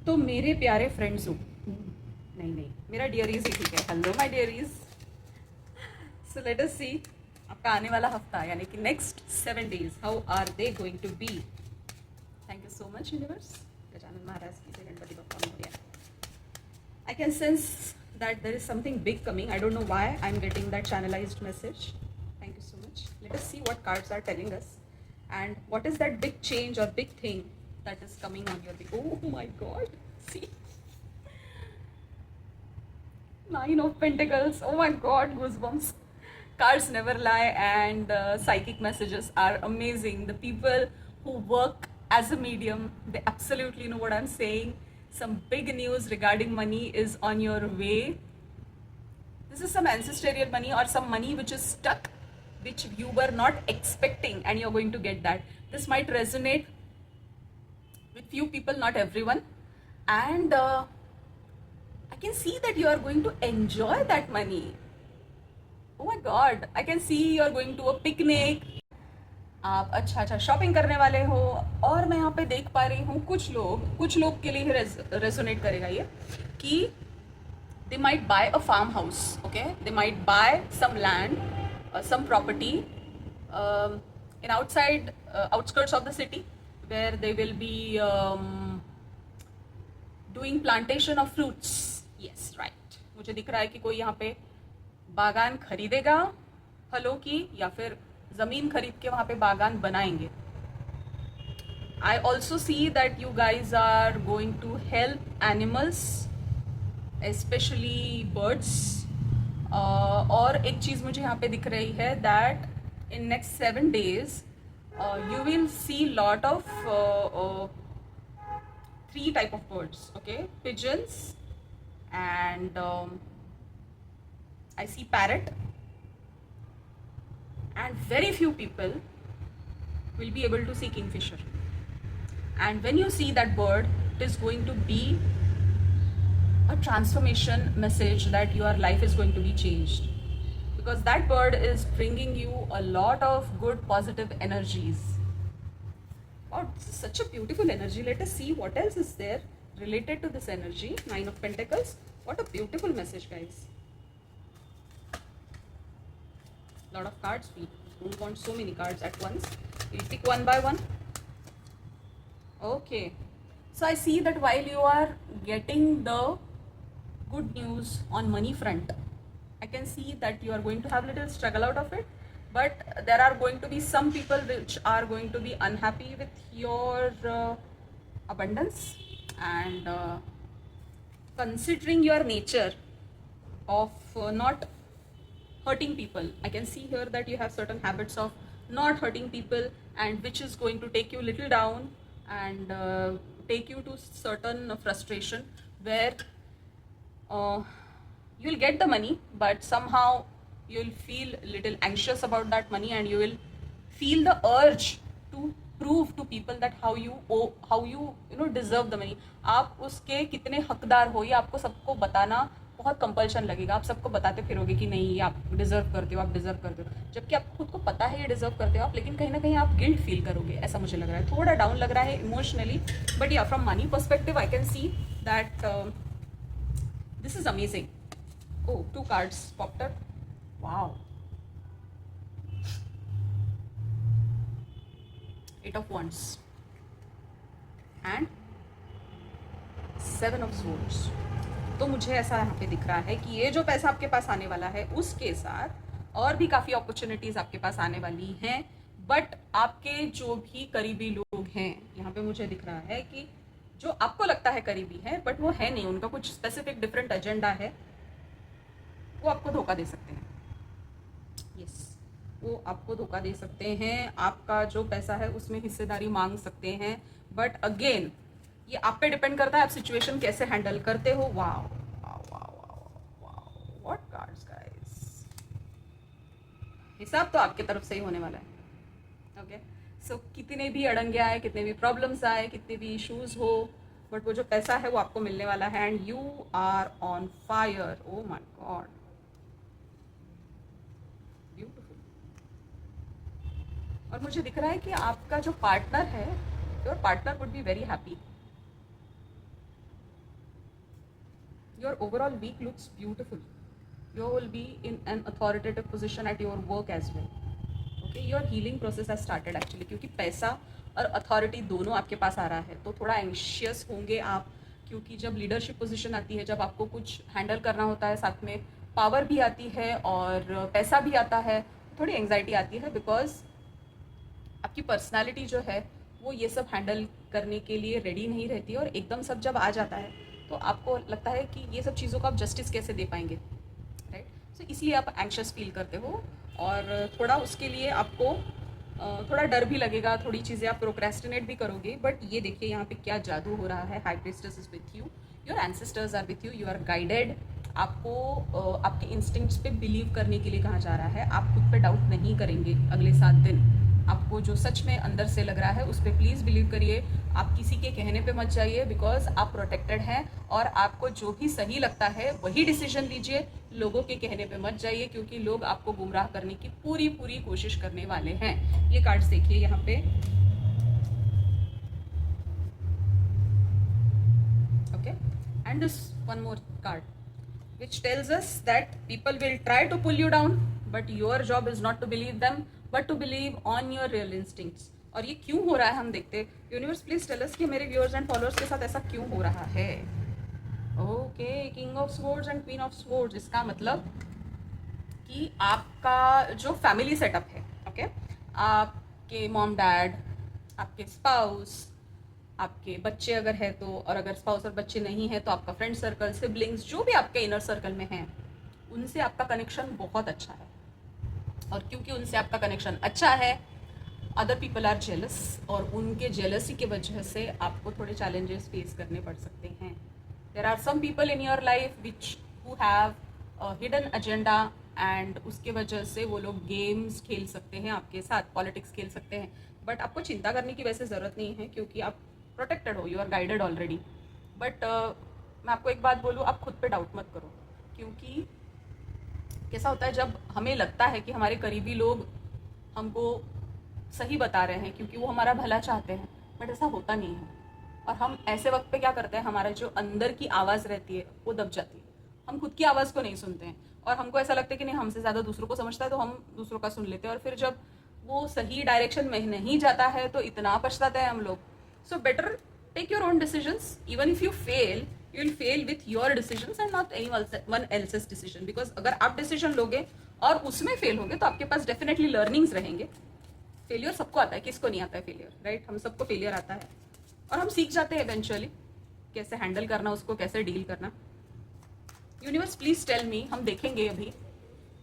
तो मेरे प्यारे फ्रेंड्स हो, नहीं नहीं, मेरा डियरीज ही ठीक है। Hello my dearies, so let us see आपका आने वाला हफ्ता यानी कि next 7 days how are they going to be. Thank you so much universe. Gajanan Maharaj की जय, Ganpati Bappa Morya. I can sense that there is something big coming. I don't know why I'm getting that channelized message. Thank you so much. Let us see what cards are telling us and what is that big change or big thing that is coming on your way. Oh my god. See? Nine of Pentacles. Oh my god, goosebumps. Cards never lie and psychic messages are amazing. The people who work as a medium, they absolutely know what I'm saying. Some big news regarding money is on your way. This is some ancestral money or some money which is stuck, which you were not expecting, and you're going to get that. This might resonate with few people, not everyone. And I can see that you are going to enjoy that money. Oh my god, I can see you are going to a picnic. आप अच्छा अच्छा shopping करने वाले हो। और मैं यहाँ पे देख पा रही हूँ कुछ लोग के लिए रेजोनेट करेगा ये कि they might buy a farmhouse, okay, they might buy some land, some property, in outside outskirts of the city, where they will be doing plantation of fruits. Yes, right. मुझे दिख रहा है कि कोई यहाँ पे बागान खरीदेगा फलों की, या फिर ज़मीन खरीद के वहाँ पे बागान बनाएंगे. I also see that you guys are going to help animals, specially birds. और एक चीज़ मुझे यहाँ पे दिख रही है that in next 7 days you will see lot of 3 type of birds, okay, pigeons, and I see parrot, and very few people will be able to see kingfisher. And when you see that bird, it is going to be a transformation message that your life is going to be changed, because that bird is bringing you a lot of good positive energies. Wow, this is such a beautiful energy. Let us see what else is there related to this energy. 9 of Pentacles. What a beautiful message, guys. Lot of cards. We don't want so many cards at once. We'll pick one by one. Okay, so I see that while you are getting the good news on money front, I can see that you are going to have little struggle out of it, but there are going to be some people which are going to be unhappy with your abundance, and considering your nature of not hurting people, I can see here that you have certain habits of not hurting people, and which is going to take you little down and take you to certain frustration, where you'll get the money, but somehow you'll feel a little anxious about that money, and you will feel the urge to prove to people that how you deserve the money. आप उसके कितने हकदार हो, ये आपको सबको बताना बहुत कंपल्शन लगेगा. आप सबको बताते फिरोगे कि नहीं, ये आप डिजर्व करते हो, आप डिजर्व करते हो, जबकि आपको खुद को पता है ये डिजर्व करते हो आप, लेकिन कहीं ना कहीं आप गिल्ट फील करोगे. ऐसा मुझे लग रहा है, थोड़ा डाउन लग रहा है इमोशनली, बट या from money perspective I can see that this is amazing. Oh, 2 cards popped up. Wow. 8 of Wands and 7 of Swords. तो मुझे ऐसा यहाँ पे दिख रहा है कि ये जो पैसा आपके पास आने वाला है उसके साथ और भी काफ़ी अपॉर्चुनिटीज़ आपके पास आने वाली हैं, बट आपके जो भी करीबी लोग हैं, यहाँ पे मुझे दिख रहा है कि जो आपको लगता है करीबी है बट वो है नहीं, उनका कुछ स्पेसिफिक डिफरेंट एजेंडा है, वो आपको धोखा दे सकते हैं. यस, वो आपको धोखा दे सकते हैं. आपका जो पैसा है उसमें हिस्सेदारी मांग सकते हैं, बट अगेन ये आप पे डिपेंड करता है आप सिचुएशन कैसे हैंडल करते हो. Wow wow wow wow, what cards guys. हिसाब तो आपके तरफ से ही होने वाला है. ओके, सो कितने भी अड़ंगे आए, कितने भी प्रॉब्लम्स आए, कितने भी इश्यूज हो, बट वो जो पैसा है वो आपको मिलने वाला है, and you are on fire. Oh my god, beautiful. और मुझे दिख रहा है कि आपका जो पार्टनर है, your partner would be very happy. your overall week looks beautiful. You will be in an authoritative position at your work as well. Okay, your healing process has started actually, क्योंकि पैसा और authority दोनों आपके पास आ रहा है, तो थोड़ा anxious होंगे आप, क्योंकि जब लीडरशिप पोजीशन आती है, जब आपको कुछ हैंडल करना होता है, साथ में पावर भी आती है और पैसा भी आता है, थोड़ी एंग्जाइटी आती है, बिकॉज आपकी पर्सनालिटी जो है वो ये सब हैंडल करने के लिए रेडी नहीं रहती है, और एकदम सब जब आ जाता है तो आपको लगता है कि ये सब चीज़ों को आप जस्टिस कैसे दे पाएंगे, राइट? सो इसलिए आप एंक्शस फील करते हो, और थोड़ा उसके लिए आपको थोड़ा डर भी लगेगा, थोड़ी चीज़ें आप प्रोक्रेस्टिनेट भी करोगे। बट ये देखिए यहाँ पे क्या जादू हो रहा है। High priestess is with you, your ancestors are with you, you are guided. आपको आपके इंस्टिंक्ट्स पे बिलीव करने के लिए कहा जा रहा है। आप खुद पे डाउट नहीं करेंगे अगले 7 दिन। आपको जो सच में अंदर से लग रहा है उस पर प्लीज़ बिलीव करिए। आप किसी के कहने पे मत जाइए, बिकॉज आप प्रोटेक्टेड हैं, और आपको जो भी सही लगता है वही डिसीजन लीजिए। लोगों के कहने पे मत जाइए, क्योंकि लोग आपको गुमराह करने की पूरी पूरी कोशिश करने वाले हैं। ये कार्ड्स देखिए यहाँ पे, okay, and this one more card which tells us that people will try to pull you down, but your job is not to believe them, but to believe on your real instincts. और ये क्यों हो रहा है हम देखते हैं। Universe please tell us कि मेरे व्यूअर्स एंड फॉलोअर्स के साथ ऐसा क्यों हो रहा है। Okay, king of swords and queen of swords, इसका मतलब कि आपका जो फैमिली सेटअप है, ओके, आपके मॉम डैड, आपके स्पाउस, आपके बच्चे अगर है तो, और अगर स्पाउस और बच्चे नहीं है तो आपका फ्रेंड सर्कल, सिबलिंग्स, जो भी आपके इनर सर्कल में हैं, उनसे आपका कनेक्शन बहुत अच्छा है। और क्योंकि उनसे आपका कनेक्शन अच्छा है, अदर पीपल आर जेलस, और उनके जेलसी की वजह से आपको थोड़े चैलेंजेस फेस करने पड़ सकते हैं। There are some people in your life which who have hidden agenda, and उसके वजह से वो लोग गेम्स खेल सकते हैं आपके साथ, पॉलिटिक्स खेल सकते हैं। बट आपको चिंता करने की वैसे ज़रूरत नहीं है, क्योंकि आप प्रोटेक्टेड हो, you are guided already. But मैं आपको एक बात बोलूँ, आप खुद पे डाउट मत करो, क्योंकि कैसा होता है जब हमें लगता है कि हमारे करीबी लोग हमको सही बता रहे हैं क्योंकि वो हमारा भला चाहते हैं, बट ऐसा होता नहीं है। और हम ऐसे वक्त पे क्या करते हैं, हमारा जो अंदर की आवाज़ रहती है वो दब जाती है, हम खुद की आवाज़ को नहीं सुनते हैं, और हमको ऐसा लगता है कि नहीं, हमसे ज़्यादा दूसरों को समझता है, तो हम दूसरों का सुन लेते हैं, और फिर जब वो सही डायरेक्शन में नहीं जाता है तो इतना पछताते हैं हम लोग। So better take your own decisions, even if you fail, you will fail with your decisions and not anyone else's decision. Because अगर आप डिसीजन लोगे और उसमें फेल होगे तो आपके पास डेफिनेटली लर्निंग्स रहेंगे। फेलियर सबको आता है, किसको नहीं आता है फेलियर, राइट? हम सबको फेलियर आता है, और हम सीख जाते हैं इवेंचुअली कैसे हैंडल करना उसको, कैसे डील करना। यूनिवर्स प्लीज टेल मी, हम देखेंगे अभी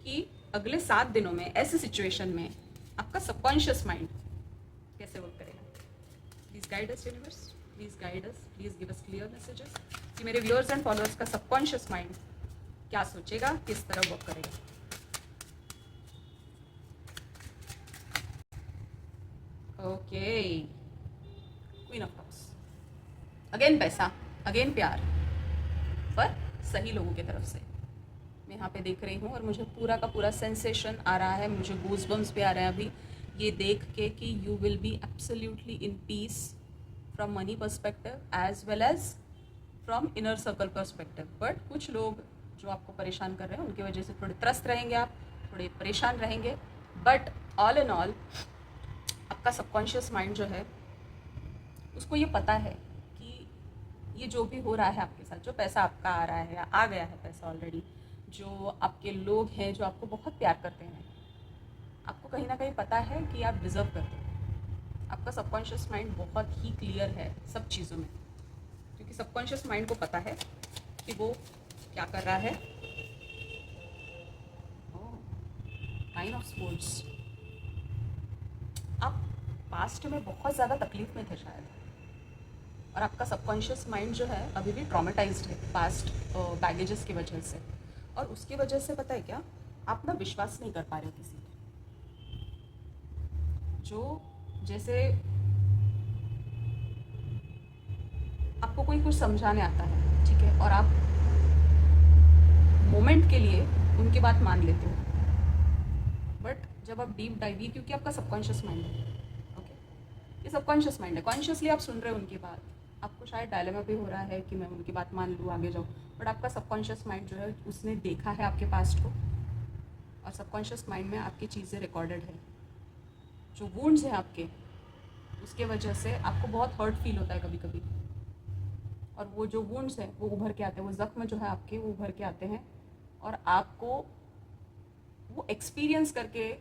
कि अगले 7 दिनों में ऐसे सिचुएशन में आपका सबकॉन्शियस माइंड कैसे वर्क करेगा। Please guide us universe, please guide us, please give us clear messages कि मेरे व्यूअर्स एंड फॉलोअर्स का सबकॉन्शियस माइंड क्या सोचेगा, किस तरह वर्क करेगा। Okay, queen of cups, again पैसा, अगेन प्यार, पर सही लोगों की तरफ से मैं यहाँ पे देख रही हूँ, और मुझे पूरा का पूरा सेंसेशन आ रहा है, मुझे गूज़बम्स भी आ रहे हैं अभी ये देख के कि you will be absolutely in peace from money perspective as well as from inner circle perspective. But कुछ लोग जो आपको परेशान कर रहे हैं उनकी वजह से थोड़े त्रस्त रहेंगे, आप थोड़े परेशान रहेंगे। बट ऑल इन ऑल आपका सबकॉन्शियस माइंड जो है उसको ये पता है कि ये जो भी हो रहा है आपके साथ, जो पैसा आपका आ रहा है या आ गया है पैसा ऑलरेडी, जो आपके लोग हैं जो आपको बहुत प्यार करते हैं, आपको कहीं ना कहीं पता है कि आप डिज़र्व करते हैं। आपका सबकॉन्शियस माइंड बहुत ही क्लियर है सब चीज़ों में, क्योंकि सबकॉन्शियस माइंड को पता है कि वो क्या कर रहा है। नाइन ऑफ स्वॉर्ड्स, आप पास्ट में बहुत ज़्यादा तकलीफ में थे शायद, और आपका सबकॉन्शियस माइंड जो है अभी भी ट्रॉमेटाइज्ड है पास्ट बैगेजेस की वजह से, और उसकी वजह से पता है क्या, आप ना विश्वास नहीं कर पा रहे हो किसी पे। जो जैसे आपको कोई कुछ समझाने आता है, ठीक है, और आप मोमेंट के लिए उनकी बात मान लेते हो, बट जब आप डीप डाइव, क्योंकि आपका सबकॉन्शियस माइंड है, ओके, ये सबकॉन्शियस माइंड है, कॉन्शियसली आप सुन रहे हो उनकी बात, आप आपको शायद डायलेमा भी हो रहा है कि मैं उनकी बात मान लूँ, आगे जाऊँ, बट आपका सबकॉन्शियस माइंड जो है उसने देखा है आपके पास्ट को, और सबकॉन्शियस माइंड में आपकी चीज़ें रिकॉर्डेड है। जो वुंड्स हैं आपके, उसके वजह से आपको बहुत हर्ट फील होता है कभी कभी, और वो जो वुंड्स हैं वो उभर के आते हैं, वो ज़ख्म जो है आपके वो उभर के आते हैं, और आपको वो एक्सपीरियंस करके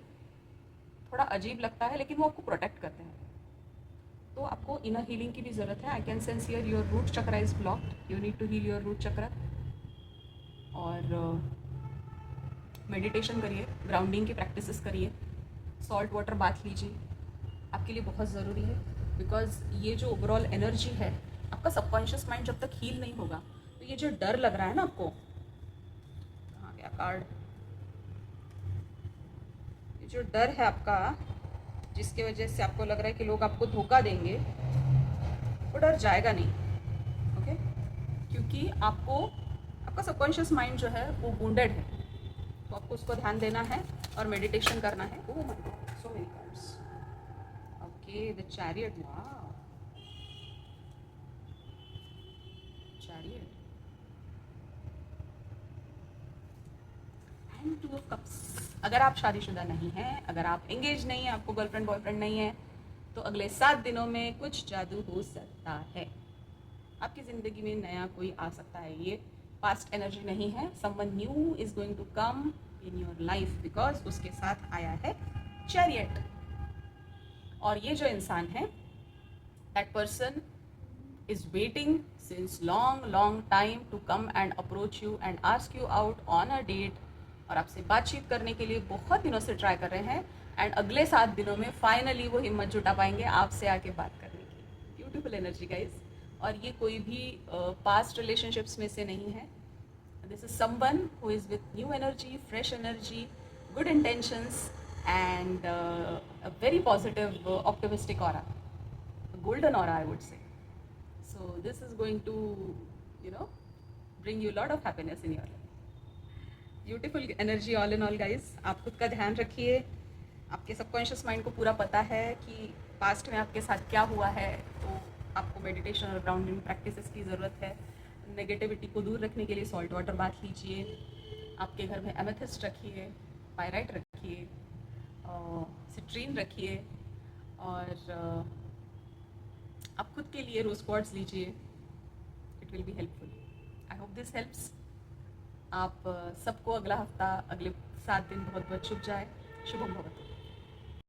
थोड़ा अजीब लगता है, लेकिन वो आपको प्रोटेक्ट करते हैं। तो आपको इनर हीलिंग की भी ज़रूरत है। I can sense here your root chakra is blocked, you need to heal your root chakra. और मेडिटेशन करिए, ग्राउंडिंग की प्रैक्टिसेस करिए, सॉल्ट वाटर बाथ लीजिए, आपके लिए बहुत ज़रूरी है। बिकॉज ये जो ओवरऑल एनर्जी है, आपका सबकॉन्शियस माइंड जब तक हील नहीं होगा, तो ये जो डर लग रहा है ना आपको, कहाँ गया कार्ड, ये जो डर है आपका, जिसकी वजह से आपको लग रहा है कि लोग आपको धोखा देंगे, वो डर जाएगा नहीं। ओके, क्योंकि आपको आपका सबकॉन्शियस माइंड जो है वो वुंडेड है, तो आपको उसको ध्यान देना है और मेडिटेशन करना है। Oh my God, so many cards. Okay, the chariot, wow, chariot and 2 of cups. अगर आप शादीशुदा नहीं हैं, अगर आप एंगेज नहीं हैं, आपको गर्लफ्रेंड बॉयफ्रेंड नहीं है, तो अगले 7 दिनों में कुछ जादू हो सकता है। आपकी ज़िंदगी में नया कोई आ सकता है। ये पास्ट एनर्जी नहीं है, someone new is going to come in your life, because उसके साथ आया है चैरियट। और ये जो इंसान है, that person is waiting since long time to come and approach you and ask you out on a date, और आपसे बातचीत करने के लिए बहुत दिनों से ट्राई कर रहे हैं, एंड अगले 7 दिनों में फाइनली वो हिम्मत जुटा पाएंगे आपसे आके बात करने की। Beautiful energy guys. और ये कोई भी पास्ट रिलेशनशिप्स में से नहीं है। This is someone who is with new energy, fresh energy, good intentions and a very positive optimistic aura, golden aura I would say. So this is going to, you know, bring you a lot of happiness in your life. Beautiful energy all in all guys. आप खुद का ध्यान रखिए। आपके subconscious mind को पूरा पता है कि पास्ट में आपके साथ क्या हुआ है, तो आपको मेडिटेशन और ग्राउंडिंग प्रैक्टिसेस की ज़रूरत है। नेगेटिविटी को दूर रखने के लिए सॉल्ट वाटर बाथ लीजिए, आपके घर में एमेथिस्ट रखिए, पायराइट रखिए, सिट्रीन रखिए, और आप खुद के लिए रोज क्वार्ट्स लीजिए। It will be helpful. I hope this helps. आप सबको अगला हफ्ता, अगले 7 दिन बहुत बहुत शुभ जाए। शुभम भवतु।